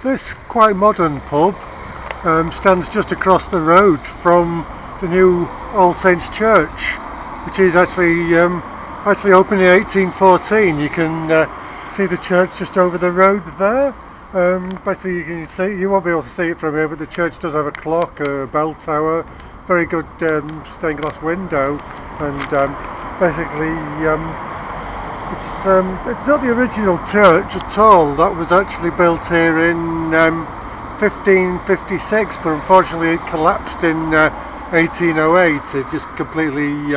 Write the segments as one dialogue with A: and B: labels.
A: This quite modern pub stands just across the road from the new All Saints Church, which is actually opened in 1814. You can see the church just over the road there. Basically, you won't be able to see it from here, but the church does have a clock, a bell tower, very good stained glass window, and basically it's not the original church at all. That was actually built here in 1556, but unfortunately it collapsed in 1808. It just completely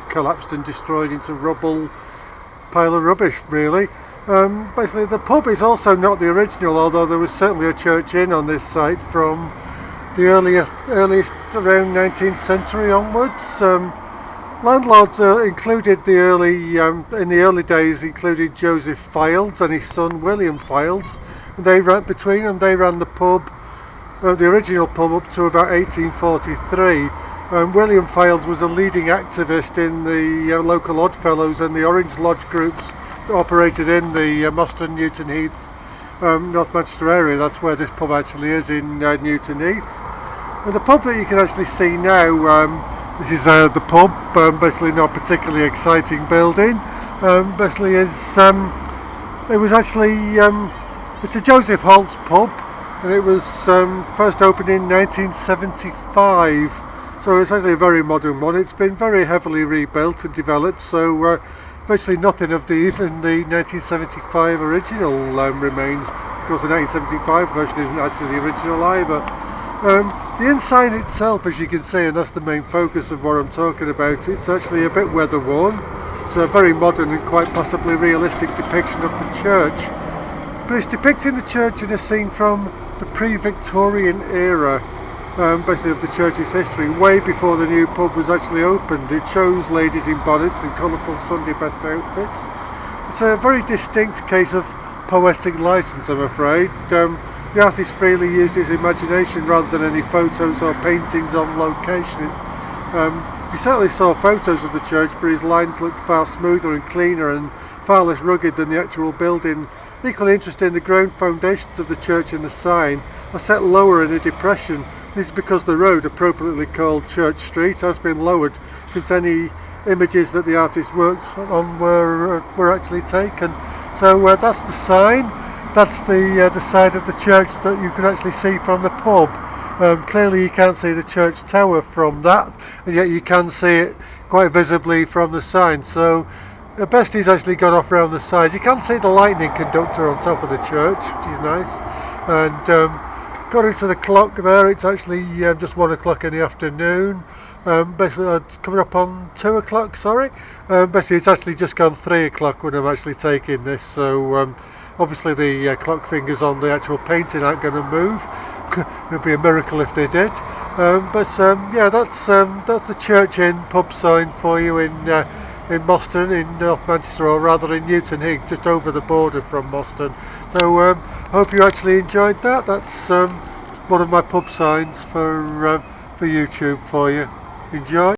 A: collapsed and destroyed into rubble, pile of rubbish really. Basically the pub is also not the original, although there was certainly a church inn on this site from the earliest around 19th century onwards. Landlords included in the early days included Joseph Fildes and his son William Fildes. They ran the pub, the original pub, up to about 1843. William Fildes was a leading activist in the local Oddfellows and the Orange Lodge groups that operated in the Moston, Newton Heath, North Manchester area. That's where this pub actually is, in Newton Heath. And the pub that you can actually see now, this is the pub, basically not a particularly exciting building. Basically it's a Joseph Holt's pub, and it was first opened in 1975. So it's actually a very modern one. It's been very heavily rebuilt and developed, so virtually nothing of even the 1975 original remains. Of course the 1975 version isn't actually the original either. The inside itself, as you can see, and that's the main focus of what I'm talking about, it's actually a bit weather worn. It's a very modern and quite possibly realistic depiction of the church. But it's depicting the church in a scene from the pre-Victorian era, basically of the church's history, way before the new pub was actually opened. It shows ladies in bonnets and colourful Sunday best outfits. It's a very distinct case of poetic licence, I'm afraid. The artist freely used his imagination rather than any photos or paintings on location. You certainly saw photos of the church, but his lines looked far smoother and cleaner and far less rugged than the actual building. Equally interesting, the ground foundations of the church and the sign are set lower in a depression. This is because the road, appropriately called Church Street, has been lowered since any images that the artist worked on were actually taken. So that's the sign. That's the side of the church that you can actually see from the pub. Clearly you can't see the church tower from that, and yet you can see it quite visibly from the sign. So the best he's actually gone off around the side. You can see the lightning conductor on top of the church, which is nice. And according to the clock there, it's actually just 1 o'clock in the afternoon. Basically it's coming up on 2 o'clock, sorry. Basically it's actually just gone 3 o'clock when I'm actually taking this, so obviously the clock fingers on the actual painting aren't going to move. It would be a miracle if they did. Yeah, that's the Church Inn pub sign for you in Moston, in North Manchester, or rather in Newton Heath, just over the border from Moston. So hope you actually enjoyed that. That's one of my pub signs for YouTube for you. Enjoy.